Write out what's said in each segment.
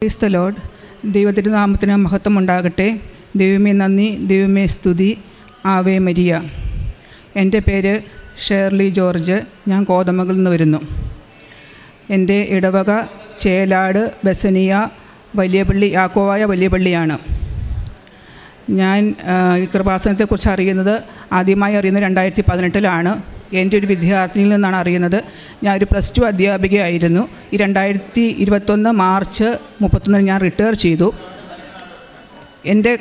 Praise the Lord. ദൈവത്തിൻ്റെ നാമത്തിന് മഹത്വം ഉണ്ടാകട്ടെ. ദൈവമേ നന്ദി, ദൈവമേ സ്തുതി. Ave Maria. എൻ്റെ പേര് ഷേർലി ജോർജ്. ഞാൻ കോതമംഗലിൽ നിന്ന് വരുന്നു. എൻ്റെ ഇടവക ചേലാട് ബസനിയ വലിയപള്ളി യാക്കോവായ വലിയപള്ളിയാണ്. ഞാൻ ഈ കൃപാസനത്തെക്കുറിച്ച് അറിയുന്നത് ആദ്യമായി അറിയുന്നത് 2018 എൻ്റെ ഒരു വിദ്യാർത്ഥിനിയിൽ നിന്നാണ് അറിയുന്നത്. ഞാനൊരു +2 അധ്യാപികയായിരുന്നു. ഈ 2021 മാർച്ച് 31 ഞാൻ റിട്ടയർ ചെയ്തു. എൻ്റെ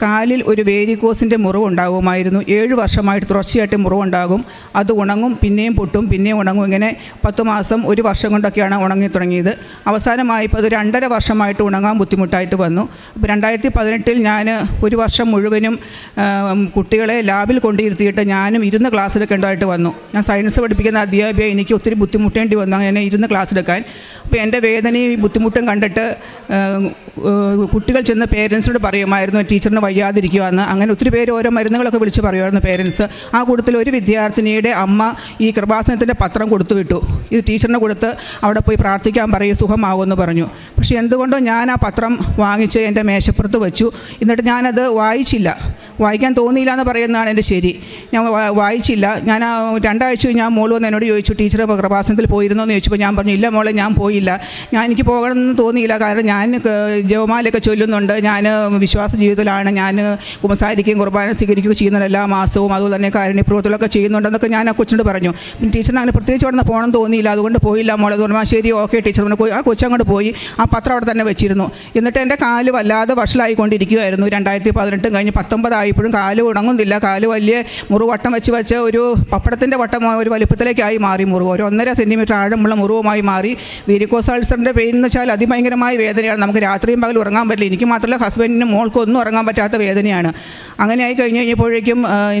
കാലിൽ ഒരു വേരിക്കോസിൻ്റെ മുറിവുണ്ടാകുമായിരുന്നു. 7 വർഷമായിട്ട് തുടർച്ചയായിട്ട് മുറിവുണ്ടാകും. അത് ഉണങ്ങും, പിന്നെയും പൊട്ടും, പിന്നെയും ഉണങ്ങും. ഇങ്ങനെ 10 മാസം 1 വർഷം കൊണ്ടൊക്കെയാണ് ഉണങ്ങി തുടങ്ങിയത്. അവസാനമായപ്പോൾ അത് 2.5 വർഷമായിട്ട് ഉണങ്ങാൻ ബുദ്ധിമുട്ടായിട്ട് വന്നു. അപ്പോൾ 2018 ഞാൻ 1 വർഷം മുഴുവനും കുട്ടികളെ ലാബിൽ കൊണ്ടിരുത്തിയിട്ട് ഞാനും ഇരുന്ന് ക്ലാസ് എടുക്കേണ്ടതായിട്ട് വന്നു. ഞാൻ സയൻസ് പഠിപ്പിക്കുന്ന അധ്യാപിക. എനിക്ക് ഒത്തിരി ബുദ്ധിമുട്ടേണ്ടി വന്നു അങ്ങനെ ഇരുന്ന് ക്ലാസ് എടുക്കാൻ. അപ്പോൾ എൻ്റെ വേദനയും ബുദ്ധിമുട്ടും കണ്ടിട്ട് കുട്ടികൾ ചെന്ന് പേരൻസിനോട് പറയുമായിരുന്നു ടീച്ചറിന് വയ്യാതിരിക്കുവാന്ന്. അങ്ങനെ ഒത്തിരി പേര് ഓരോ മരുന്നുകളൊക്കെ വിളിച്ച് പറയുമായിരുന്നു പേരൻസ്. ആ കൂട്ടത്തിൽ ഒരു വിദ്യാർത്ഥിനിയുടെ അമ്മ ഈ കൃപാസനത്തിൻ്റെ പത്രം കൊടുത്തു വിട്ടു. ഇത് ടീച്ചറിനെ കൊടുത്ത് അവിടെ പോയി പ്രാർത്ഥിക്കാൻ പറയും, സുഖമാകുമെന്ന് പറഞ്ഞു. പക്ഷേ എന്തുകൊണ്ടോ ഞാൻ ആ പത്രം വാങ്ങിച്ച് എൻ്റെ മേശപ്പുറത്ത് വെച്ചു. എന്നിട്ട് ഞാനത് വായിച്ചില്ല. വായിക്കാൻ തോന്നിയില്ല എന്ന് പറയുന്നതാണ് എൻ്റെ ശരി. ഞാൻ വായിച്ചില്ല. ഞാൻ 2 ആഴ്ച ഞാൻ മോൾ വന്ന് എന്നോട് ചോദിച്ചു, ടീച്ചർ കൃപാസനത്തിൽ പോയിരുന്നോ എന്ന് ചോദിച്ചപ്പോൾ ഞാൻ പറഞ്ഞു, ഇല്ല മോളെ ഞാൻ പോയില്ല. എനിക്ക് പോകണമെന്ന് തോന്നിയില്ല. കാരണം ഞാൻ ജപമാലയൊക്കെ ചൊല്ലുന്നുണ്ട്, ഞാൻ വിശ്വാസ ജീവിതത്തിലാണ്, ഞാൻ കുമ്പസാരിക്കുകയും കുർബാന സ്വീകരിക്കുകയും ചെയ്യുന്നുണ്ട് എല്ലാ മാസവും. അതുപോലെ തന്നെ കാരുണ്യപ്രവൃത്തികളൊക്കെ ചെയ്യുന്നുണ്ടെന്നൊക്കെ ഞാൻ ആ കൊച്ചിനോട് പറഞ്ഞു. പിന്നെ ടീച്ചറിന് അങ്ങനെ പ്രത്യേകിച്ച് അവിടെ നിന്ന് പോകണം തോന്നിയില്ല, അതുകൊണ്ട് പോയില്ല മോളെ എന്ന് പറഞ്ഞാൽ ശരി ഓക്കെ ടീച്ചർ പറഞ്ഞു. ആ കൊച്ചങ്ങോട്ട് പോയി ആ പത്രം അവിടെ തന്നെ വെച്ചിരുന്നു. എന്നിട്ട് എൻ്റെ കാല് വല്ലാതെ വഷളായിക്കൊണ്ടിരിക്കുമായിരുന്നു. 2018 കഴിഞ്ഞ് 19 ആയപ്പോഴും കാല് ഉണങ്ങുന്നില്ല. കാല് വലിയ മുറിവട്ടം വെച്ച് ഒരു പപ്പടത്തിൻ്റെ വട്ടം ഒരു വലുപ്പത്തിലേക്കായി മാറി. മുറിവ് ഒരു 1.5 സെൻറ്റിമീറ്റർ ആഴമുള്ള മുറിവുമായി മാറി. വേരിക്കോസ് അൾസറിൻ്റെ പെയിൻ എന്ന് വെച്ചാൽ അതിഭയങ്കരമായ വേദനയാണ്. നമുക്ക് രാത്രിയും പകൽ ഉറങ്ങാൻ പറ്റില്ല. എനിക്ക് മാത്രമല്ല ഹസ്ബൻഡിനും മോൾക്കൊന്നും ഉറങ്ങാൻ പറ്റാത്ത വേദനയാണ്. അങ്ങനെ ആയി കഴിഞ്ഞപ്പോഴേക്കും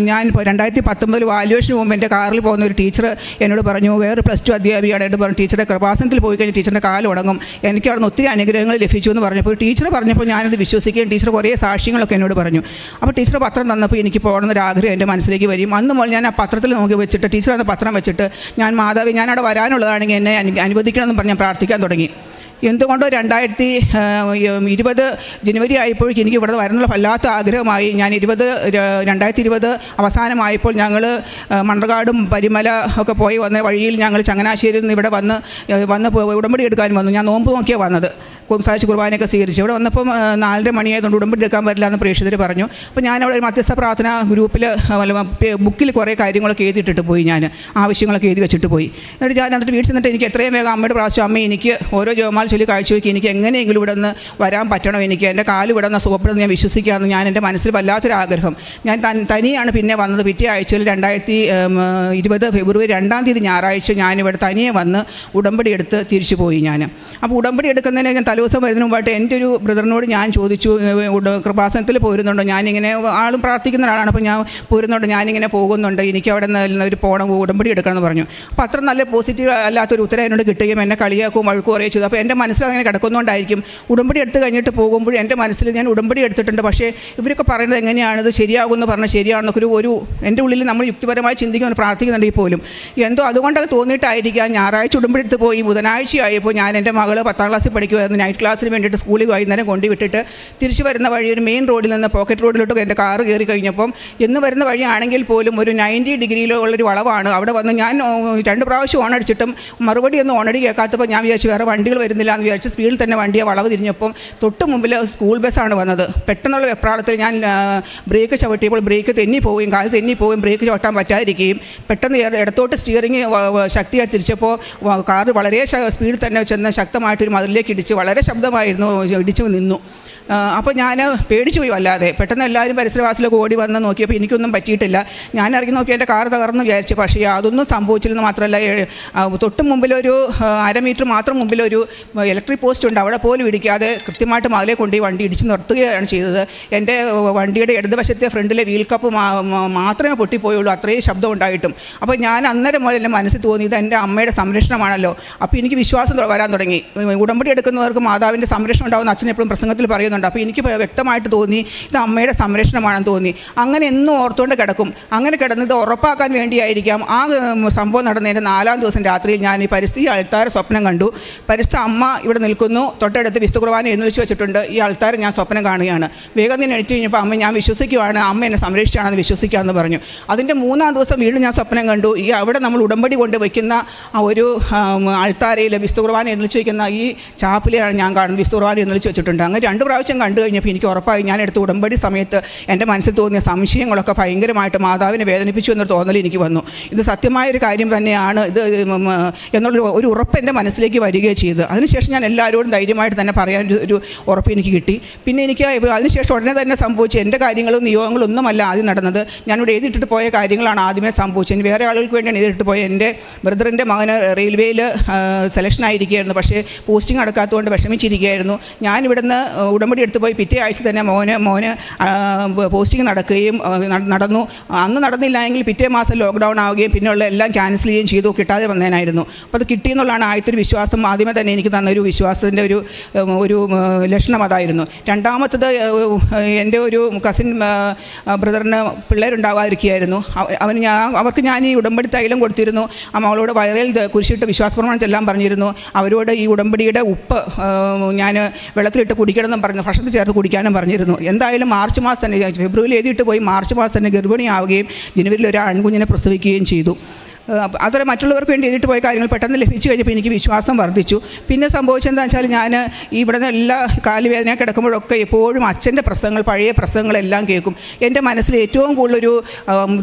ഞാൻ 2019 വാല്യുവേഷന് മുമ്പ് എൻ്റെ കാറിൽ പോകുന്ന ഒരു ടീച്ചർ എന്നോട് പറഞ്ഞു, വേറെ +2 അധ്യാപികയാണ് എന്നോട് പറഞ്ഞു, ടീച്ചറുടെ കൃപാസനത്തിൽ പോയി കഴിഞ്ഞാൽ ടീച്ചറിൻ്റെ കാല് ഉണങ്ങും. എനിക്ക് അവിടെ നിന്ന് ഒത്തിരി അനുഗ്രഹങ്ങൾ ലഭിച്ചു എന്ന് പറഞ്ഞപ്പോൾ ടീച്ചർ പറഞ്ഞപ്പോൾ ഞാനത് വിശ്വസിക്കുകയും ടീച്ചർ കുറേ സാക്ഷ്യങ്ങളൊക്കെ എന്നോട് പറഞ്ഞു. അപ്പോൾ ടീച്ചർ പത്രം തന്നപ്പോൾ എനിക്ക് പോകണമെന്നൊരാഗ്രഹം എൻ്റെ മനസ്സിലേക്ക് വരും. അന്ന് മുതൽ ഞാൻ ആ പത്രത്തിൽ നോക്കി വെച്ചിട്ട് ടീച്ചർ അന്ന് പത്രം വെച്ചിട്ട് ഞാൻ മാതാവി ഞാൻ അവിടെ വരാനുള്ളതാണെങ്കിൽ എന്നെ അനുവദിക്കണമെന്ന് പറഞ്ഞ് ഞാൻ പ്രാർത്ഥിക്കാൻ തുടങ്ങി. എന്തുകൊണ്ടോ 2020 ജനുവരി ആയപ്പോഴേക്കും എനിക്ക് ഇവിടെ വരാനുള്ള വല്ലാത്ത ആഗ്രഹമായി. ഞാൻ 2020 അവസാനമായപ്പോൾ ഞങ്ങൾ മണ്ണർകാടും പരിമല ഒക്കെ പോയി വന്ന വഴിയിൽ ഞങ്ങൾ ചങ്ങനാശ്ശേരിയിൽ നിന്ന് ഇവിടെ വന്ന് ഉടമ്പടി എടുക്കാൻ വന്നു. ഞാൻ നോമ്പ് നോക്കിയാണ് വന്നത്. കുമ്പസാരിച്ച് കുർബാനയൊക്കെ സ്വീകരിച്ചു. ഇവിടെ വന്നപ്പം 4:30 മണിയായതുകൊണ്ട് ഉടമ്പടി എടുക്കാൻ പറ്റില്ല എന്ന് പ്രേക്ഷിതർ പറഞ്ഞു. അപ്പോൾ ഞാനവിടെ ഒരു മധ്യസ്ഥ പ്രാർത്ഥന ഗ്രൂപ്പിൽ ബുക്കിൽ കുറേ കാര്യങ്ങളൊക്കെ എഴുതിയിട്ടിട്ട് പോയി. ഞാൻ ആവശ്യങ്ങളൊക്കെ എഴുതി വെച്ചിട്ട് പോയി. എന്നിട്ട് വീട്ടിൽ നിന്നിട്ട് എനിക്ക് എത്രയും വേഗം അമ്മയുടെ പ്രാവശ്യം അമ്മ എനിക്ക് ഓരോ ജപമാല ചൊല്ലി കാഴ്ചവെക്കി എനിക്ക് എങ്ങനെയെങ്കിലും ഇവിടെ നിന്ന് വരാൻ പറ്റണം, എനിക്ക് എൻ്റെ കാല് ഇവിടെ നിന്ന് സുഖപ്പെടുന്ന ഞാൻ വിശ്വസിക്കാമെന്ന് ഞാൻ എൻ്റെ മനസ്സിൽ വല്ലാത്തൊരാഗ്രഹം. ഞാൻ തനിയാണ് പിന്നെ വന്നത്. പിറ്റേ ആഴ്ചയിൽ 2020 ഫെബ്രുവരി 2-ാം തീയതി ഞായറാഴ്ച ഞാനിവിടെ തനിയെ വന്ന് ഉടമ്പടി എടുത്ത് തിരിച്ചു പോയി. അപ്പോൾ ഉടമ്പടി എടുക്കുന്നതിന് ഞാൻ തലേദിവസം വരുന്നതിന് മുമ്പായിട്ട് എൻ്റെ ഒരു ബ്രദറിനോട് ഞാൻ ചോദിച്ചു, കൃപാസനത്തിൽ പോരുന്നുണ്ടോ? ഞാനിങ്ങനെ ആളും പ്രാർത്ഥിക്കുന്ന ഒരാളാണ്. അപ്പോൾ ഞാൻ പോരുന്നുണ്ട്, ഞാനിങ്ങനെ പോകുന്നുണ്ട്, എനിക്ക് അവിടെ നിന്ന് ഒരു ഉടമ്പടി എടുക്കണമെന്ന് പറഞ്ഞു. അപ്പോൾ അത്ര നല്ല പോസിറ്റീവ് അല്ലാത്തൊരു ഉത്തരം എന്നോട് കിട്ടുകയും എന്നെ കളിയാക്കും വഴക്കും കുറേ ചെയ്തു. അപ്പോൾ എൻ്റെ മനസ്സിൽ അങ്ങനെ കിടക്കുന്നതുകൊണ്ടായിരിക്കും ഉടമ്പടി എടുത്ത് കഴിഞ്ഞിട്ട് പോകുമ്പോൾ എൻ്റെ മനസ്സിൽ ഞാൻ ഉടമ്പടി എടുത്തിട്ടുണ്ട്, പക്ഷേ ഇവരൊക്കെ പറയുന്നത് എങ്ങനെയാണിത് ശരിയാകുമെന്ന് പറഞ്ഞാൽ ശരിയാണെന്നൊക്കെ ഒരു എൻ്റെ ഉള്ളിൽ നമ്മൾ യുക്തിപരമായി ചിന്തിക്കുന്ന പ്രാർത്ഥിക്കുന്നുണ്ടെങ്കിൽ പോലും എന്തോ അതുകൊണ്ടൊക്കെ തോന്നിയിട്ടായിരിക്കാം. ഞായറാഴ്ച ഉടമ്പടി എടുത്ത് പോയി. ബുധനാഴ്ചയായപ്പോൾ ഞാൻ എൻ്റെ മകള് 10ാം ക്ലാസ്സിൽ പഠിക്കുമായിരുന്നു. നൈറ്റ് ക്ലാസ്സിന് വേണ്ടിയിട്ട് സ്കൂളിൽ വൈകുന്നേരം കൊണ്ടുവിട്ടിട്ട് തിരിച്ച് വരുന്ന വഴി ഒരു മെയിൻ റോഡിൽ നിന്ന് പോക്കറ്റ് റോഡിലോട്ട് എൻ്റെ കാറ് കയറി കഴിഞ്ഞപ്പം എന്ന് വരുന്ന വഴിയാണെങ്കിൽ പോലും ഒരു 90 ഡിഗ്രിയിലുള്ളൊരു വളവാണ്. അവിടെ വന്ന് ഞാൻ 2 പ്രാവശ്യം ഓണടിച്ചിട്ടും മറുപടിയൊന്നും ഓണടി കേൾക്കാത്തപ്പോൾ ഞാൻ വിചാരിച്ചു വേറെ വണ്ടികൾ വരുന്നില്ല എന്ന് വിചാരിച്ച് സ്പീഡിൽ തന്നെ വണ്ടിയെ വളവ് തിരിഞ്ഞപ്പം തൊട്ട് മുമ്പിൽ സ്കൂൾ ബസ്സാണ് വന്നത്. പെട്ടെന്നുള്ള വെപ്രാളത്തിൽ ഞാൻ ബ്രേക്ക് ചവിട്ടിയപ്പോൾ ബ്രേക്ക് തെന്നിപ്പോവുകയും കാല് തെന്നിപ്പോവുകയും ബ്രേക്ക് ചവിട്ടാൻ പറ്റാതിരിക്കുകയും പെട്ടെന്ന് ഇടത്തോട്ട് സ്റ്റിയറിങ് ശക്തിയായിട്ട് തിരിച്ചപ്പോൾ കാറ് വളരെ സ്പീഡിൽ തന്നെ ചെന്ന് ശക്തമായിട്ടൊരു മതിലിലേക്ക് ഇടിച്ച് വളരെ ശബ്ദമായിരുന്നു ഇടിച്ചു നിന്നു. അപ്പോൾ ഞാൻ പേടിച്ചു പോയി വല്ലാതെ. പെട്ടെന്ന് എല്ലാവരും പരിസരവാസിലൊക്കെ ഓടി വന്ന് നോക്കിയപ്പോൾ എനിക്കൊന്നും പറ്റിയിട്ടില്ല. ഞാൻ ഇറങ്ങി നോക്കി എൻ്റെ കാർ തകർന്ന് വിചാരിച്ചു. പക്ഷേ അതൊന്നും സംഭവിച്ചില്ലെന്ന് മാത്രമല്ല, തൊട്ട് മുമ്പിലൊരു 1/2 മീറ്റർ മാത്രം മുമ്പിലൊരു ഇലക്ട്രിക് പോസ്റ്റ് ഉണ്ട്. അവിടെ പോലും ഇടിക്കാതെ കൃത്യമായിട്ട് മതിലെ കൊണ്ടുപോയി വണ്ടി ഇടിച്ച് നിർത്തുകയാണ് ചെയ്തത്. എൻ്റെ വണ്ടിയുടെ ഇടതുവശത്തെ ഫ്രണ്ടിലെ വീൽ കപ്പ് മാത്രമേ പൊട്ടിപ്പോയുള്ളൂ, അത്രയും ശബ്ദം ഉണ്ടായിട്ടും. അപ്പോൾ ഞാൻ അന്നേരം മുതൽ എൻ്റെ മനസ്സിൽ തോന്നിയത് എൻ്റെ അമ്മയുടെ സംരക്ഷണമാണല്ലോ. അപ്പോൾ എനിക്ക് വിശ്വാസം വരാൻ തുടങ്ങി. ഉടമ്പടി എടുക്കുന്നവർക്ക് നമുക്ക് മാതാവിൻ്റെ സംരക്ഷണം ഉണ്ടാകുന്ന അച്ഛൻ എപ്പോഴും പ്രസംഗത്തിൽ പറയുന്നുണ്ട്. അപ്പോൾ എനിക്ക് വ്യക്തമായിട്ട് തോന്നി ഇത് അമ്മയുടെ സംരക്ഷണമാണെന്ന് തോന്നി. അങ്ങനെ എന്നും ഓർത്തുകൊണ്ട് കിടക്കും. അങ്ങനെ കിടന്നത് ഉറപ്പാക്കാൻ വേണ്ടിയായിരിക്കാം ആ സംഭവം നടന്നതിൻ്റെ 4-ാം ദിവസം രാത്രിയിൽ ഞാൻ ഈ പരിസ്ഥിതി അൾത്താര സ്വപ്നം കണ്ടു. പരിസ്ഥിതി അമ്മ ഇവിടെ നിൽക്കുന്നു, തൊട്ടടുത്ത് വിശുദ്ധ കുർബാന എഴുന്നള്ളിച്ച് വെച്ചിട്ടുണ്ട്. ഈ അൾത്താര ഞാൻ സ്വപ്നം കാണുകയാണ്. വേഗം തന്നെ എണീറ്റ് കഴിഞ്ഞപ്പോൾ അമ്മ ഞാൻ വിശ്വസിക്കുകയാണ്, അമ്മ എന്നെ സംരക്ഷിച്ചാണെന്ന് വിശ്വസിക്കാമെന്ന് പറഞ്ഞു. അതിൻ്റെ 3-ാം ദിവസം വീണ്ടും ഞാൻ സ്വപ്നം കണ്ടു. ഈ അവിടെ നമ്മൾ ഉടമ്പടി കൊണ്ട് വയ്ക്കുന്ന ആ ഒരു അൾത്താരയിൽ വിശുദ്ധ കുർബാന എഴുന്നള്ളിച്ച് വയ്ക്കുന്ന ഈ ചാപ്പിലെയാണ് ഞാൻ കാണുന്നത്. വിശുദ്ധ കുർബാന എഴുന്നള്ളിച്ച് വെച്ചിട്ടുണ്ട്. അങ്ങനെ 2 പ്രാവശ്യം കണ്ടു കഴിഞ്ഞപ്പോൾ എനിക്ക് ഉറപ്പായി ഞാൻ എടുത്ത ഉടമ്പടി സമയത്ത് എൻ്റെ മനസ്സിൽ തോന്നിയ സംശയങ്ങളൊക്കെ ഭയങ്കരമായിട്ട് മാതാവിനെ വേദനിപ്പിച്ചു എന്നൊരു തോന്നൽ എനിക്ക് വന്നു. ഇത് സത്യമായൊരു കാര്യം തന്നെയാണ് ഇത് എന്നുള്ളൊരു ഉറപ്പ് എൻ്റെ മനസ്സിലേക്ക് വരികയും ചെയ്തു. അതിനുശേഷം ഞാൻ എല്ലാവരോടും ധൈര്യമായിട്ട് തന്നെ പറയാൻ ഒരു ഉറപ്പ് എനിക്ക് കിട്ടി. പിന്നെ എനിക്ക് അതിനുശേഷം ഉടനെ തന്നെ സംഭവിച്ചു എൻ്റെ കാര്യങ്ങളും നിയോഗങ്ങളും ഒന്നുമല്ല ആദ്യം നടന്നത്. ഞാനിവിടെ എഴുതിയിട്ടിട്ട് പോയ കാര്യങ്ങളാണ് ആദ്യമേ സംഭവിച്ചത്. വേറെ ആളുകൾക്ക് വേണ്ടിയാണ് എഴുതിയിട്ട് പോയത്. എൻ്റെ ബ്രദറിൻ്റെ മകന് റെയിൽവേയിൽ സെലക്ഷൻ ആയിരിക്കുകയായിരുന്നു. പക്ഷേ പോസ്റ്റിംഗ് നടക്കാത്തതുകൊണ്ട് വിഷമിച്ചിരിക്കുകയായിരുന്നു. ഞാനിവിടുന്ന് ഉടമ്പടി എടുത്ത് പോയി പിറ്റേ ആഴ്ച തന്നെ മോന് പോസ്റ്റിംഗ് നടക്കുകയും നടന്നു. അന്ന് നടന്നില്ല എങ്കിൽ പിറ്റേ മാസം ലോക്ക്ഡൗൺ ആവുകയും പിന്നെയുള്ള എല്ലാം ക്യാൻസൽ ചെയ്യുകയും ചെയ്തു, കിട്ടാതെ വന്നതിനായിരുന്നു. അപ്പോൾ അത് കിട്ടിയെന്നുള്ളതാണ് ആദ്യത്തെ ഒരു വിശ്വാസം. ആദ്യമേ തന്നെ എനിക്ക് തന്നൊരു വിശ്വാസത്തിൻ്റെ ഒരു ലക്ഷണം അതായിരുന്നു. രണ്ടാമത്തത് എൻ്റെ ഒരു കസിൻ ബ്രദറിന് പിള്ളേരുണ്ടാകാതിരിക്കുകയായിരുന്നു. അവർക്ക് ഞാൻ ഈ ഉടമ്പടി തൈലം കൊടുത്തിരുന്നു. അവളോട് വയറിൽ കുരിശിട്ട് വിശ്വാസപ്രമാണം ചെല്ലാൻ പറഞ്ഞിരുന്നു. അവരോട് ഈ ഉടമ്പടിയുടെ ഉപ്പ് ഞാൻ വെള്ളത്തിലിട്ട് കുടിക്കണമെന്നും പറഞ്ഞു, ഭക്ഷണത്തിൽ ചേർത്ത് കുടിക്കാനും പറഞ്ഞിരുന്നു. എന്തായാലും മാർച്ച് മാസം തന്നെ, ഫെബ്രുവരി എഴുതിയിട്ട് പോയി മാർച്ച് മാസം തന്നെ ഗർഭിണിയാവുകയും ജനുവരിയിൽ ഒരു ആൺകുഞ്ഞിനെ പ്രസവിക്കുകയും ചെയ്തു. അത്ര മറ്റുള്ളവർക്ക് വേണ്ടി എഴുതിയിട്ട് പോയ കാര്യങ്ങൾ പെട്ടെന്ന് ലഭിച്ചു കഴിഞ്ഞപ്പോൾ എനിക്ക് വിശ്വാസം വർദ്ധിച്ചു. പിന്നെ സംഭവിച്ചതെന്താ വെച്ചാൽ ഞാൻ ഇവിടെ നിന്ന് എല്ലാ കാലുവേദന കിടക്കുമ്പോഴൊക്കെ എപ്പോഴും അച്ഛൻ്റെ പ്രസംഗങ്ങൾ, പഴയ പ്രസംഗങ്ങളെല്ലാം കേൾക്കും. എൻ്റെ മനസ്സിൽ ഏറ്റവും കൂടുതലൊരു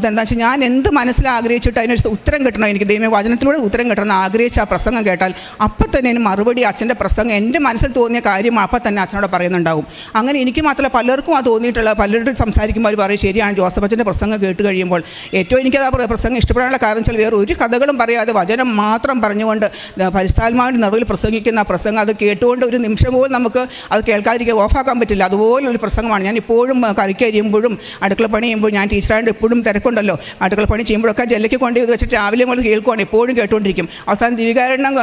എന്താ വെച്ചാൽ ഞാൻ എന്ത് മനസ്സിൽ ആഗ്രഹിച്ചിട്ട് അതിനൊരു ഉത്തരം കിട്ടണം, എനിക്ക് ദൈവം വചനത്തിലൂടെ ഉത്തരം കിട്ടണം ആഗ്രഹിച്ച ആ പ്രസംഗം കേട്ടാൽ അപ്പം തന്നെ അതിന് മറുപടി അച്ഛൻ്റെ പ്രസംഗം എൻ്റെ മനസ്സിൽ തോന്നിയ കാര്യം അപ്പം തന്നെ അച്ഛനോട് പറയുന്നുണ്ടാകും. അങ്ങനെ എനിക്ക് മാത്രമല്ല പലർക്കും അത് തോന്നിയിട്ടുള്ള, പലരോട് സംസാരിക്കുമ്പോൾ അവർ പറയും ശരിയാണ് ജോസഫ് അച്ഛൻ്റെ പ്രസംഗം കേട്ട് കഴിയുമ്പോൾ. ഏറ്റവും എനിക്കത് ആ പ്രസംഗം ഇഷ്ടപ്പെടാനുള്ള കാരണം വെച്ചാൽ വേറെ ഒരു കഥകളും പറയാതെ വചനം മാത്രം പറഞ്ഞുകൊണ്ട് പരിശുദ്ധാത്മാവിൻ്റെ നിറവിൽ പ്രസംഗിക്കുന്ന പ്രസംഗം അത് കേട്ടുകൊണ്ട് ഒരു നിമിഷം പോലും നമുക്ക് അത് കേൾക്കാതിരിക്കുക, ഓഫാക്കാൻ പറ്റില്ല. അതുപോലൊരു പ്രസംഗമാണ്. ഞാൻ ഇപ്പോഴും കറിക്കരിയുമ്പോഴും അടുക്കള പണി ചെയ്യുമ്പോൾ, ഞാൻ ടീച്ചറായിട്ട് എപ്പോഴും തിരക്കുണ്ടല്ലോ, അടുക്കള പണി ചെയ്യുമ്പോഴൊക്കെ ജെല്ലയ്ക്ക് കൊണ്ട് ഇത് വെച്ചിട്ട് രാവിലെ മുതൽ കേൾക്കുവാണ്, എപ്പോഴും കേട്ടുകൊണ്ടിരിക്കും. അവസാനം ദിവികാരണം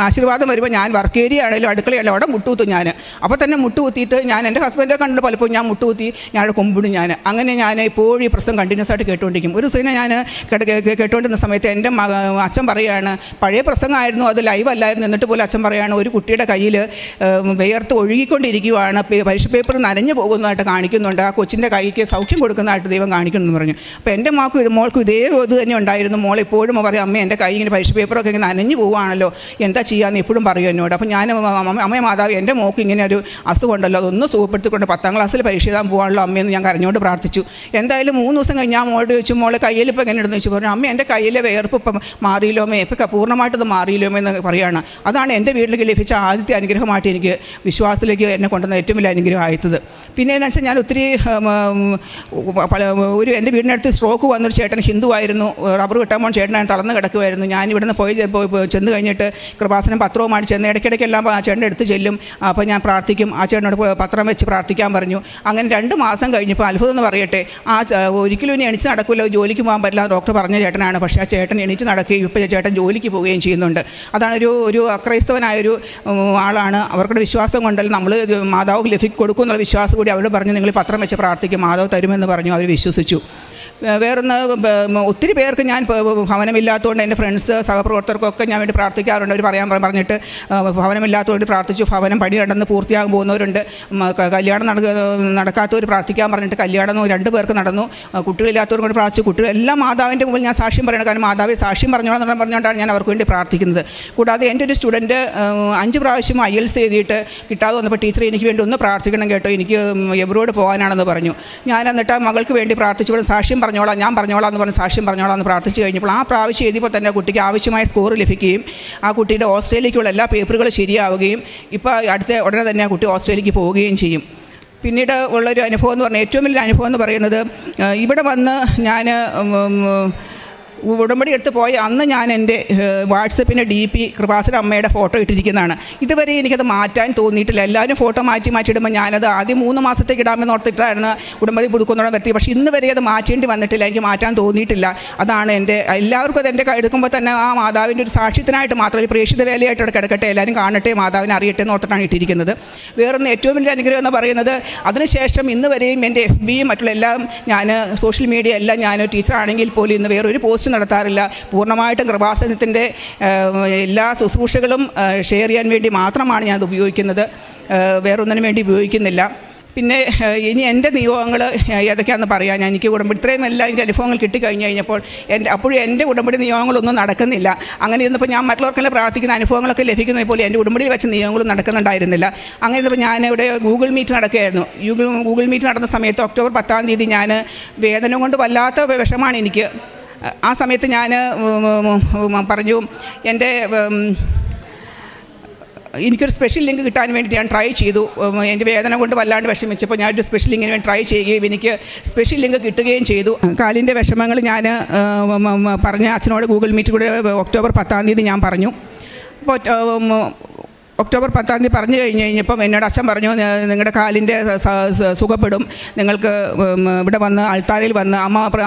ആശീർവാദം വരുമ്പോൾ ഞാൻ വർക്ക് ഏരിയ ആണെങ്കിലും അടുക്കളയല്ല അവിടെ മുട്ടുകുത്തും. ഞാൻ അപ്പോൾ തന്നെ മുട്ടുകുത്തിയിട്ട് ഞാൻ എൻ്റെ ഹസ്ബൻഡെ കണ്ടിട്ട് പലപ്പോഴും ഞാൻ മുട്ടുകുത്തി ഞാൻ കൊമ്പിടും. അങ്ങനെ ഞാൻ എപ്പോഴും ഈ പ്രസംഗം കണ്ടിന്യൂസ് ആയിട്ട് കേട്ടുകൊണ്ടിരിക്കും. ഒരു ദിവസം ഞാൻ കേട്ടുകൊണ്ടിരുന്ന സമയത്ത് എൻ്റെ അച്ഛൻ പറയുകയാണ്, പഴയ പ്രസംഗമായിരുന്നു, അത് ലൈവ് അല്ലായിരുന്നു, എന്നിട്ട് പോലും അച്ഛൻ പറയുകയാണ് ഒരു കുട്ടിയുടെ കയ്യിൽ വിയർത്ത് ഒഴുകിക്കൊണ്ടിരിക്കുകയാണ്, പരീക്ഷ പേപ്പർ നനഞ്ഞു പോകുന്നതായിട്ട് കാണിക്കുന്നുണ്ട്, ആ കൊച്ചിൻ്റെ കൈക്ക് സൗഖ്യം കൊടുക്കുന്നതായിട്ട് ദൈവം കാണിക്കുന്നു എന്ന് പറഞ്ഞു. അപ്പോൾ എൻ്റെ മോൾക്കും ഇതേ ഇത് തന്നെ ഉണ്ടായിരുന്നു. മോൾ എപ്പോഴും പറയും അമ്മ എൻ്റെ കൈ ഇങ്ങനെ പരീക്ഷ പേപ്പറൊക്കെ ഇങ്ങനെ നനഞ്ഞു പോവുകയാണല്ലോ, എന്താ ചെയ്യാമെന്ന് എപ്പോഴും പറയും എന്നോട്. അപ്പോൾ ഞാൻ അമ്മ മാതാവ് എൻ്റെ മോൾക്ക് ഇങ്ങനെ ഒരു അസുഖമുണ്ടല്ലോ, അതൊന്ന് സുഖപ്പെടുത്തിക്കൊണ്ട് 10ാം ക്ലാസ്സിൽ പരീക്ഷ എഴുതാൻ പോകാണല്ലോ അമ്മയെന്ന് ഞാൻ കരഞ്ഞുകൊണ്ട് പ്രാർത്ഥിച്ചു. എന്തായാലും 3 ദിവസം കഴിഞ്ഞ് ഞാൻ മോളോട് ചോദിച്ചു, മോളെ കയ്യിൽ ഇപ്പോൾ എങ്ങനെ ഇടുന്നു ചോദിച്ചു. പറഞ്ഞു അമ്മ എൻ്റെ കയ്യിലെ വേർപ്പ് ഇപ്പം മാറിയില്ലോമേ, ഇപ്പം പൂർണ്ണമായിട്ടത് മാറിയില്ലോമേ എന്ന് പറയുകയാണ്. അതാണ് എൻ്റെ വീട്ടിലേക്ക് ലഭിച്ച ആദ്യത്തെ അനുഗ്രഹമായിട്ട് എനിക്ക് വിശ്വാസത്തിലേക്ക് എന്നെ കൊണ്ടുവന്ന ഏറ്റവും വലിയ അനുഗ്രഹമായത്. പിന്നെ എന്ന് വെച്ചാൽ ഞാൻ ഒത്തിരി എൻ്റെ വീടിനടുത്ത് സ്ട്രോക്ക് വന്നൊരു ചേട്ടൻ ഹിന്ദു ആയിരുന്നു, റബ്ബർ കിട്ടാൻ ചേട്ടനാണ് തളർന്ന് കിടക്കുമായിരുന്നു. ഞാൻ ഇവിടുന്ന് പോയി ചെന്ന് കഴിഞ്ഞിട്ട് കൃപാസനം പത്രവുമായിട്ട് ചെന്ന് ഇടയ്ക്കിടയ്ക്കെല്ലാം ആ ചേട്ടൻ്റെ അടുത്ത് ചെല്ലും. അപ്പോൾ ഞാൻ പ്രാർത്ഥിക്കും, ആ ചേട്ടനോട് പത്രം വെച്ച് പ്രാർത്ഥിക്കാൻ പറഞ്ഞു. അങ്ങനെ 2 മാസം കഴിഞ്ഞപ്പോൾ അത്ഭുതം എന്ന് പറയട്ടെ, ഒരിക്കലും ഇനി എണീച്ച് നടക്കില്ല, ജോലിക്ക് പോകാൻ പറ്റില്ല ഡോക്ടർ പറഞ്ഞ ചേട്ടനാണ്. പക്ഷേ ആ ചേട്ടൻ എണീറ്റ് നടക്കുകയും ഇപ്പോൾ ചേട്ടൻ ജോലിക്ക് പോവുകയും ചെയ്യുന്നുണ്ട്. അതാണ് ഒരു അക്രൈസ്തവനായൊരു ആളാണ്. അവർക്കുടെ വിശ്വാസം കൊണ്ടല്ല നമ്മൾ മാതാവ് കൊടുക്കും എന്നുള്ള വിശ്വാസം കൂടി അവരോട് പറഞ്ഞു, നിങ്ങൾ പത്രം വെച്ച് പ്രാർത്ഥിക്കും, മാതാവ് തരുമെന്ന് പറഞ്ഞു. അവർ വിശ്വസിച്ചു. വേറൊന്ന്, ഒത്തിരി പേർക്ക് ഞാൻ ഭവനമില്ലാത്തതുകൊണ്ട് എൻ്റെ ഫ്രണ്ട്സ് സഹപ്രവർത്തകർക്കൊക്കെ ഞാൻ വേണ്ടി പ്രാർത്ഥിക്കാറുണ്ട്. അവർ പറഞ്ഞിട്ട് ഭവനമില്ലാത്തതുകൊണ്ട് പ്രാർത്ഥിച്ചു. ഭവനം പണി നടന്ന് പൂർത്തിയാകാൻ പോകുന്നവരുണ്ട്. കല്യാണം നടക്കാത്തവർ പ്രാർത്ഥിക്കാൻ പറഞ്ഞിട്ട് കല്യാണം 2 പേർക്ക് നടന്നു. കുട്ടികളില്ലാത്തവർ കൊണ്ട് പ്രാർത്ഥിച്ചു. കുട്ടികളെല്ലാം മാതാവിൻ്റെ മുമ്പിൽ ഞാൻ സാക്ഷ്യം പറയണം, കാരണം മാതാവെ സാക്ഷ്യം പറഞ്ഞുകൊണ്ടാണ് ഞാൻ അവർക്ക് വേണ്ടി പ്രാർത്ഥിക്കുന്നത്. കൂടാതെ എൻ്റെ ഒരു സ്റ്റുഡൻറ്റ് 5 പ്രാവശ്യം IELTS എഴുതിയിട്ട് കിട്ടാതെ വന്നപ്പോൾ ടീച്ചർ എനിക്ക് വേണ്ടി ഒന്ന് പ്രാർത്ഥിക്കണം കേട്ടോ, എനിക്ക് എബ്രോഡ് പോകാനാണെന്ന് പറഞ്ഞു. ഞാൻ എന്നിട്ട് മകൾക്ക് വേണ്ടി പ്രാർത്ഥിച്ചു, സാക്ഷ്യം ഞാൻ പറഞ്ഞോളാം എന്ന് പറഞ്ഞ് സാക്ഷ്യം പറഞ്ഞോളാം എന്ന് പ്രാർത്ഥിച്ചു കഴിഞ്ഞപ്പോൾ ആ പ്രാവശ്യം എഴുതിയപ്പോൾ തന്നെ കുട്ടിക്ക് ആവശ്യമായ സ്കോർ ലഭിക്കുകയും ആ കുട്ടിയുടെ ഓസ്ട്രേലിയക്കുള്ള എല്ലാ പേപ്പറുകളും ശരിയാവുകയും ഇപ്പോൾ ഉടനെ തന്നെ ആ കുട്ടി ഓസ്ട്രേലിയക്ക് പോവുകയും ചെയ്യും. പിന്നീട് ഉള്ളൊരു അനുഭവം എന്ന് പറഞ്ഞാൽ, ഏറ്റവും വലിയ അനുഭവം എന്ന് പറയുന്നത്, ഇവിടെ വന്ന് ഞാൻ ഉടമ്പടി എടുത്ത് പോയി അന്ന് ഞാൻ എൻ്റെ വാട്സപ്പിൻ്റെ DP കൃപാസന അമ്മയുടെ ഫോട്ടോ ഇട്ടിരിക്കുന്നതാണ്. ഇതുവരെ എനിക്കത് മാറ്റാൻ തോന്നിയിട്ടില്ല. എല്ലാവരും ഫോട്ടോ മാറ്റിയിടുമ്പോൾ ഞാനത് ആദ്യം 3 മാസത്തേക്ക് ഇടാമെന്ന് ഓർത്തിട്ടാണ് ഉടമ്പടി പുതുക്കുന്നതോടെ വരുത്തി. പക്ഷേ ഇന്ന് വരെ അത് മാറ്റേണ്ടി വന്നിട്ടില്ല, എനിക്ക് മാറ്റാൻ തോന്നിയിട്ടില്ല. അതാണ് എൻ്റെ എല്ലാവർക്കും അത് എൻ്റെ എടുക്കുമ്പോൾ തന്നെ ആ മാതാവിൻ്റെ ഒരു സാക്ഷ്യത്തിനായിട്ട് മാത്രമല്ല, പ്രേക്ഷിത വേലയായിട്ട് അവിടെ കിടക്കട്ടെ, എല്ലാവരും കാണട്ടെ, മാതാവിനെ അറിയട്ടെ എന്ന് ഓർത്തിട്ടാണ് ഇട്ടിരിക്കുന്നത്. വേറൊന്ന് ഏറ്റവും വലിയ അനുഗ്രഹം എന്ന് പറയുന്നത്, അതിനുശേഷം ഇന്ന് വരെയും എൻ്റെ FBയും മറ്റുള്ള എല്ലാം ഞാൻ സോഷ്യൽ മീഡിയ എല്ലാം ഞാൻ ടീച്ചറാണെങ്കിൽ പോലും ഇന്ന് വേറൊരു പോസ്റ്റ് നടത്താറില്ല. പൂർണ്ണമായിട്ടും കൃപാസനത്തിൻ്റെ എല്ലാ ശുശ്രൂഷകളും ഷെയർ ചെയ്യാൻ വേണ്ടി മാത്രമാണ് ഞാനത് ഉപയോഗിക്കുന്നത്, വേറൊന്നിനും വേണ്ടി ഉപയോഗിക്കുന്നില്ല. പിന്നെ ഇനി എൻ്റെ നിയോഗങ്ങൾ ഏതൊക്കെയാണെന്ന് പറയാം. ഞാൻ എനിക്ക് ഉടമ്പടി ഇത്രയും എല്ലാം എനിക്ക് അനുഭവങ്ങൾ കിട്ടിക്കഴിഞ്ഞ് കഴിഞ്ഞപ്പോൾ അപ്പോഴും എൻ്റെ ഉടമ്പടി നിയോഗങ്ങളൊന്നും നടക്കുന്നില്ല. അങ്ങനെ ഇരുന്നപ്പോൾ ഞാൻ മറ്റുള്ളവർക്കെല്ലാം പ്രാർത്ഥിക്കുന്ന അനുഭവങ്ങളൊക്കെ ലഭിക്കുന്നത് പോലെ എൻ്റെ ഉടമ്പടിയിൽ വെച്ച നിയോഗങ്ങളും നടക്കുന്നുണ്ടായിരുന്നില്ല. അങ്ങനെ ഇരുന്നപ്പോൾ ഞാനിവിടെ ഗൂഗിൾ മീറ്റ് നടക്കുകയായിരുന്നു. ഗൂഗിൾ മീറ്റ് നടന്ന സമയത്ത് ഒക്ടോബർ 10-ാം തീയതി ഞാൻ വേദന കൊണ്ട് വല്ലാത്ത വിഷമാണ് എനിക്ക്. ആ സമയത്ത് ഞാൻ പറഞ്ഞു, എനിക്കൊരു സ്പെഷ്യൽ ലിങ്ക് കിട്ടാൻ വേണ്ടി ഞാൻ ട്രൈ ചെയ്തു. എൻ്റെ വേദന കൊണ്ട് വല്ലാണ്ട് വിഷമിച്ചപ്പോൾ ഞാനൊരു സ്പെഷ്യൽ ലിങ്കിന് വേണ്ടി ട്രൈ ചെയ്യുകയും എനിക്ക് സ്പെഷ്യൽ ലിങ്ക് കിട്ടുകയും ചെയ്തു. കാലിൻ്റെ വിഷമങ്ങൾ ഞാൻ പറഞ്ഞ അച്ഛനോട് ഗൂഗിൾ മീറ്റ് കൂടെ ഒക്ടോബർ 10-ാം തീയതി ഞാൻ പറഞ്ഞു. അപ്പോൾ ഒക്ടോബർ 10-ാം തീയതി പറഞ്ഞു കഴിഞ്ഞപ്പം എന്നോട് അച്ഛൻ പറഞ്ഞു, നിങ്ങളുടെ കാലിൻ്റെ സുഖപ്പെടും, നിങ്ങൾക്ക് ഇവിടെ വന്ന് അൾത്താരയിൽ വന്ന്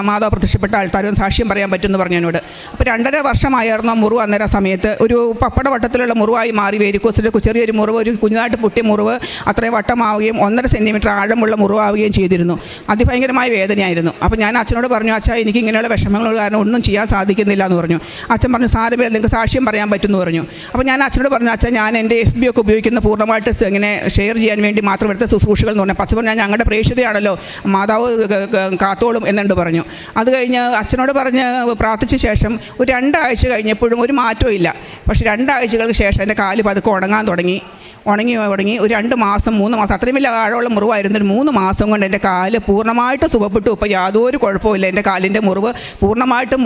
മാതാവ് പ്രത്യക്ഷപ്പെട്ട അൾത്താരിൽ സാക്ഷ്യം പറയാൻ പറ്റുമെന്ന് പറഞ്ഞു എന്നോട്. അപ്പോൾ 2.5 വർഷമായിരുന്നു മുറിവ്. അന്നേരം സമയത്ത് ഒരു പപ്പട വട്ടത്തിലുള്ള മുറിവായി മാറി. വേരിക്കോസിൻ്റെ ചെറിയൊരു മുറിവ്, ഒരു കുഞ്ഞായിട്ട് പൊട്ടിയ മുറിവ് അത്രയും വട്ടമാവുകയും 1.5 സെൻറ്റിമീറ്റർ ആഴമുള്ള മുറിവാവുകയും ചെയ്തിരുന്നു. അതിഭയങ്കരമായ വേദനയായിരുന്നു. അപ്പോൾ ഞാൻ അച്ഛനോട് പറഞ്ഞു, അച്ഛാ എനിക്ക് ഇങ്ങനെയുള്ള വിഷമങ്ങൾ കാരണം ഒന്നും ചെയ്യാൻ സാധിക്കുന്നില്ല എന്ന് പറഞ്ഞു. അച്ഛൻ പറഞ്ഞു, സാരമില്ല, നിങ്ങൾക്ക് സാക്ഷ്യം പറയാൻ പറ്റുമെന്ന് പറഞ്ഞു. അപ്പോൾ ഞാൻ അച്ഛനോട് പറഞ്ഞു, അച്ഛാ ഞാൻ എൻ്റെ FB ഒക്കെ ഉപയോഗിക്കുന്ന പൂർണ്ണമായിട്ട് ഇങ്ങനെ ഷെയർ ചെയ്യാൻ വേണ്ടി മാത്രം എടുത്ത ശുശ്രൂഷകൾ എന്ന് പറഞ്ഞാൽ പച്ച ഞാൻ ഞങ്ങളുടെ പ്രേക്ഷിതയാണല്ലോ, മാതാവ് കാത്തോളും എന്നുണ്ട് പറഞ്ഞു. അത് കഴിഞ്ഞ് അച്ഛനോട് പറഞ്ഞ് പ്രാർത്ഥിച്ച ശേഷം ഒരു 2 ആഴ്ച കഴിഞ്ഞപ്പോഴും ഒരു മാറ്റവും ഇല്ല. പക്ഷേ 2 ആഴ്ചകൾക്ക് ശേഷം എൻ്റെ കാല് പതുക്കെ ഉണങ്ങാൻ തുടങ്ങി ഒരു 2 മാസം 3 മാസം അത്രയും വലിയ ആഴമുള്ള മുറിവായിരുന്നു. 3 മാസം കൊണ്ട് എൻ്റെ കാല് പൂർണ്ണമായിട്ട് സുഖപ്പെട്ടു. ഇപ്പോൾ യാതൊരു കുഴപ്പമില്ല. എൻ്റെ കാലിൻ്റെ മുറിവ് പൂർണ്ണമായിട്ടും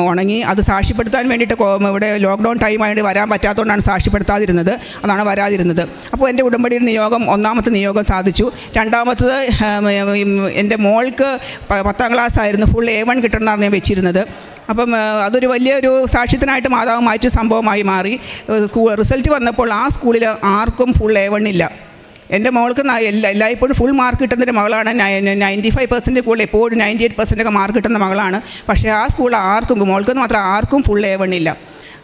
ഉണങ്ങി. അത് സാക്ഷ്യപ്പെടുത്താൻ വേണ്ടിയിട്ട് ഇവിടെ ലോക്ക്ഡൗൺ ടൈമായിട്ട് വരാൻ പറ്റാത്തതുകൊണ്ടാണ് സാക്ഷ്യപ്പെടുത്താതിരുന്നത്, അതാണ് വരാതിരുന്നത്. അപ്പോൾ എൻ്റെ ഉടമ്പടിയുടെ നിയോഗം 1-ാമത്തെ നിയോഗം സാധിച്ചു. 2-ാമത്തത് എൻ്റെ മോൾക്ക് 10-ാം ക്ലാസ് ആയിരുന്നു, ഫുൾ A1 കിട്ടണമെന്നാണ് ഞാൻ വെച്ചിരുന്നത്. അപ്പം അതൊരു വലിയൊരു സാക്ഷ്യത്തിനായിട്ട് മാതാവ് മാറ്റിയ സംഭവമായി മാറി. റിസൾട്ട് വന്നപ്പോൾ ആ സ്കൂളിൽ ആർക്കും ഫുൾ A1 ഇല്ല. എൻ്റെ മോൾക്ക് എല്ലായ്പ്പോഴും ഫുൾ മാർക്ക് കിട്ടുന്നൊരു മകളാണ്. 95% കൂടുതൽ എപ്പോഴും 98% ഒക്കെ മാർക്ക് കിട്ടുന്ന മകളാണ്. പക്ഷേ ആ സ്കൂളിൽ ആർക്കും, മോൾക്ക് മാത്രം ആർക്കും ഫുൾ A1 ഇല്ല.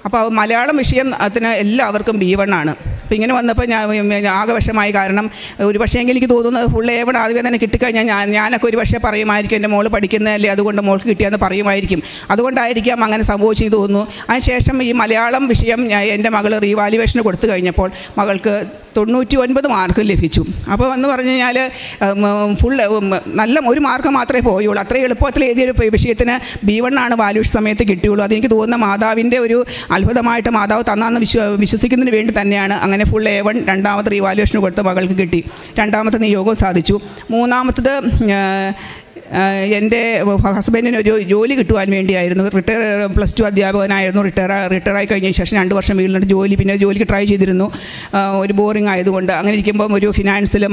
അപ്പോൾ മലയാളം വിഷയം അതിന് എല്ലാവർക്കും B1 ആണ്. അപ്പോൾ ഇങ്ങനെ വന്നപ്പോൾ ഞാൻ ആകെ വിഷമായി. കാരണം ഒരു പക്ഷേ എങ്കിൽ എനിക്ക് തോന്നുന്നത് ഫുൾ A1 ആദ്യമേ തന്നെ കിട്ടിക്കഴിഞ്ഞാൽ ഞാനൊക്കെ ഒരു പക്ഷേ പറയുമായിരിക്കും, എൻ്റെ മോൾ പഠിക്കുന്നതല്ലേ അതുകൊണ്ട് മോൾക്ക് കിട്ടിയെന്ന് പറയുമായിരിക്കും. അതുകൊണ്ടായിരിക്കാം അങ്ങനെ സംഭവിച്ചെന്ന് തോന്നുന്നു. അതിനുശേഷം ഈ മലയാളം വിഷയം എൻ്റെ മകൾ റീവാലുവേഷന് കൊടുത്തു കഴിഞ്ഞപ്പോൾ മകൾക്ക് 99 മാർക്ക് ലഭിച്ചു. അപ്പോൾ എന്ന് പറഞ്ഞു കഴിഞ്ഞാൽ ഫുൾ നല്ല ഒരു മാർക്ക് മാത്രമേ പോയുള്ളൂ. അത്രയും എളുപ്പത്തിൽ എഴുതിയൊരു വിഷയത്തിന് B1 ആണ് വാല്യൂഷൻ സമയത്ത് കിട്ടിയുള്ളൂ. അതെനിക്ക് തോന്നുന്ന മാതാവിൻ്റെ ഒരു അത്ഭുതമായിട്ട് മാതാവ് തന്നാന്ന് വിശ്വസിക്കുന്നതിന് വേണ്ടി തന്നെയാണ്. അങ്ങനെ ഫുൾ A1 2-ാമത്തെ റീവാലുവേഷന് കൊടുത്ത മകൾക്ക് കിട്ടി. 2-ാമത്തെ നിയോഗം സാധിച്ചു. 3-ാമത്തത് എൻ്റെ ഹസ്ബൻഡിനൊരു ജോലി കിട്ടുവാൻ വേണ്ടിയായിരുന്നു. +2 അധ്യാപകനായിരുന്നു. റിട്ടയറായി കഴിഞ്ഞ ശേഷം 2 വർഷം വീട്ടിൽ ജോലി, പിന്നെ ജോലിക്ക് ട്രൈ ചെയ്തിരുന്നു. ഒരു ബോറിംഗ് ആയതുകൊണ്ട് അങ്ങനെ ഇരിക്കുമ്പം ഒരു ഫിനാൻസിൽ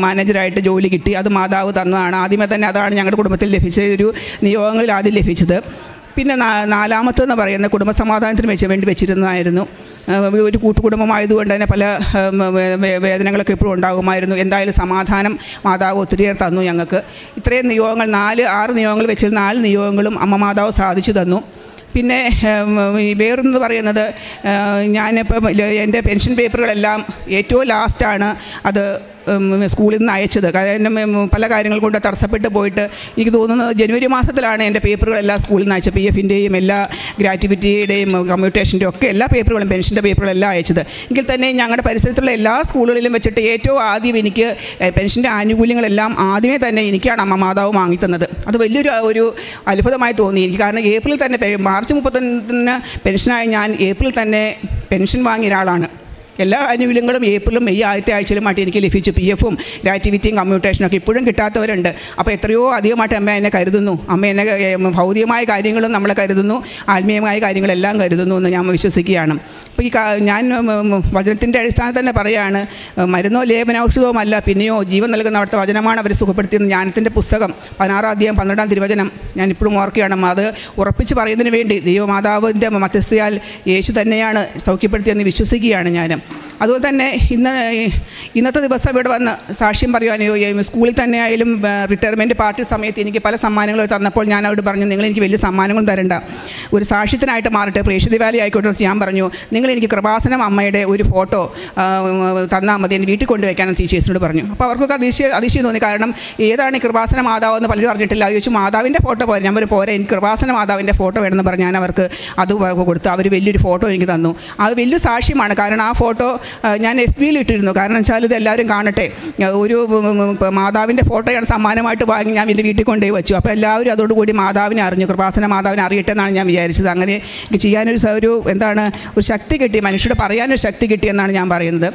മാനേജറായിട്ട് ജോലി കിട്ടി. അത് മാതാവ് തന്നതാണ്. ആദ്യമേ തന്നെ അതാണ് ഞങ്ങളുടെ കുടുംബത്തിൽ ലഭിച്ച ഒരു നിയോഗങ്ങളിൽ ആദ്യം ലഭിച്ചത്. പിന്നെ 4-ാമത്തെന്ന് പറയുന്ന കുടുംബസമാധാനത്തിന് വേണ്ടി വെച്ചിരുന്നതായിരുന്നു. ഒരു കൂട്ടുകുടുംബമായതുകൊണ്ട് തന്നെ പല വേദനകളൊക്കെ എപ്പോഴും ഉണ്ടാകുമായിരുന്നു. എന്തായാലും സമാധാനം മാതാവ് ഒത്തിരിയേറെ തന്നു ഞങ്ങൾക്ക്. ഇത്രയും നിയോഗങ്ങൾ 4-6 നിയോഗങ്ങൾ വെച്ചിരുന്ന 4 നിയോഗങ്ങളും അമ്മ മാതാവ് സാധിച്ചു തന്നു. പിന്നെ വേറൊന്ന് പറയുന്നത്, ഞാനിപ്പം എൻ്റെ പെൻഷൻ പേപ്പറുകളെല്ലാം ഏറ്റവും ലാസ്റ്റാണ് അത് സ്കൂളിൽ നിന്ന് അയച്ചത്. കാരണം പല കാര്യങ്ങൾ കൊണ്ട് തടസ്സപ്പെട്ട് പോയിട്ട് എനിക്ക് തോന്നുന്നത് ജനുവരി മാസത്തിലാണ് എൻ്റെ പേപ്പറുകളെല്ലാം സ്കൂളിൽ നിന്ന് അയച്ചത്. PFൻ്റെയും എല്ലാ ഗ്രാറ്റുവിറ്റിയുടെയും കമ്മ്യൂട്ടേഷൻ്റെയും ഒക്കെ എല്ലാ പേപ്പറുകളും പെൻഷൻ്റെ പേപ്പറുകളെല്ലാം അയച്ചത്. എങ്കിൽ തന്നെ ഞങ്ങളുടെ പരിസരത്തുള്ള എല്ലാ സ്കൂളുകളിലും വെച്ചിട്ട് ഏറ്റവും ആദ്യം എനിക്ക് പെൻഷൻ്റെ ആനുകൂല്യങ്ങളെല്ലാം ആദ്യമേ തന്നെ എനിക്കാണ് അമ്മ മാതാവ് വാങ്ങിത്തന്നത്. അത് വലിയൊരു അത്ഭുതമായി തോന്നി എനിക്ക്. കാരണം ഏപ്രിൽ തന്നെ മാർച്ച് 31 പെൻഷനായി ഞാൻ ഏപ്രിൽ തന്നെ പെൻഷൻ വാങ്ങിയ ഒരാളാണ്. എല്ലാ ആനുകൂല്യങ്ങളും ഏപ്രിലും മെയ് ആദ്യത്തെ ആഴ്ചയിലുമായിട്ട് എനിക്ക് ലഭിച്ചു. PF-ഉം ഗ്രാറ്റുവിറ്റിയും കമ്മ്യൂട്ടേഷനും ഒക്കെ ഇപ്പോഴും കിട്ടാത്തവരുണ്ട്. അപ്പോൾ എത്രയോ അധികമായിട്ട് അമ്മ എന്നെ കരുതുന്നു. അമ്മ എന്നെ ഭൗതികമായ കാര്യങ്ങളും നമ്മളെ കരുതുന്നു, ആത്മീയമായ കാര്യങ്ങളെല്ലാം കരുതുന്നു എന്ന് ഞാൻ വിശ്വസിക്കുകയാണ്. അപ്പോൾ ഞാൻ വചനത്തിൻ്റെ അടിസ്ഥാനത്തിൽ തന്നെ പറയുകയാണ്, മരുന്നോ ലേപനൌഷധവുമല്ല പിന്നെയോ ജീവൻ നൽകുന്ന അവിടുത്തെ വചനമാണ് അവർ സുഖപ്പെടുത്തിയത്. ജ്ഞാനത്തിൻ്റെ പുസ്തകം 16-ാം അധ്യായം 12-ാം തിരുവചനം ഞാൻ ഇപ്പോഴും ഓർക്കുകയാണ്. അത് ഉറപ്പിച്ച് പറയുന്നതിന് വേണ്ടി ദൈവമാതാവിൻ്റെ മധ്യസ്ഥയാൽ യേശു തന്നെയാണ് സൗഖ്യപ്പെടുത്തിയെന്ന് വിശ്വസിക്കുകയാണ് ഞാൻ. അതുപോലെ തന്നെ ഇന്നത്തെ ദിവസം ഇവിടെ വന്ന് സാക്ഷ്യം പറയുവാൻ സ്കൂളിൽ തന്നെ ആയാലും റിട്ടയർമെൻറ്റ് പാർട്ടി സമയത്ത് എനിക്ക് പല സമ്മാനങ്ങൾ തന്നപ്പോൾ ഞാൻ അവരോട് പറഞ്ഞു, നിങ്ങളെനിക്ക് വലിയ സമ്മാനങ്ങളും തരണ്ട, ഒരു സാക്ഷ്യത്തിനായിട്ട് മാറട്ടെ, പ്രേക്ഷിത വാലി ആയിക്കോട്ടെ. ഞാൻ പറഞ്ഞു, നിങ്ങളെനിക്ക് കൃപാസനം അമ്മയുടെ ഒരു ഫോട്ടോ തന്നാൽ മതി, എൻ്റെ വീട്ടിൽ കൊണ്ടുവയ്ക്കാനും ടീച്ചേഴ്സിനോട് പറഞ്ഞു. അപ്പോൾ അവർക്കൊക്കെ അതിശയം തോന്നി. കാരണം ഏതാണ് ഈ കൃപാസന മാതാവെന്ന് പലരും അറിഞ്ഞിട്ടില്ല. അത് ചോദിച്ചു, മാതാവിൻ്റെ ഫോട്ടോ പോരെ. ഞാൻ ഒരു പോരെ, എനിക്ക് കൃപാസന മാതാവിൻ്റെ ഫോട്ടോ വേണമെന്ന് പറഞ്ഞ് ഞാൻ അവർക്ക് അത് കൊടുത്തു. അവർ വലിയൊരു ഫോട്ടോ എനിക്ക് തന്നു. അത് വലിയൊരു സാക്ഷ്യമാണ്. കാരണം ആ ഫോട്ടോ ഞാൻ FB-യിൽ ഇട്ടിരുന്നു. കാരണം വെച്ചാൽ ഇത് എല്ലാവരും കാണട്ടെ, ഒരു മാതാവിൻ്റെ ഫോട്ടോയാണ് സമ്മാനമായിട്ട് വാങ്ങി ഞാൻ എൻ്റെ വീട്ടിൽ കൊണ്ടുപോയി വെച്ചു. അപ്പോൾ എല്ലാവരും അതോടുകൂടി മാതാവിനെ അറിഞ്ഞു, കൃപാസന മാതാവിനെ അറിയട്ടെ എന്നാണ് ഞാൻ വിചാരിച്ചത്. അങ്ങനെ ചെയ്യാനൊരു എന്താണ് ഒരു ശക്തി കിട്ടി, മനുഷ്യരോട് പറയാനൊരു ശക്തി കിട്ടിയെന്നാണ് ഞാൻ പറയുന്നത്.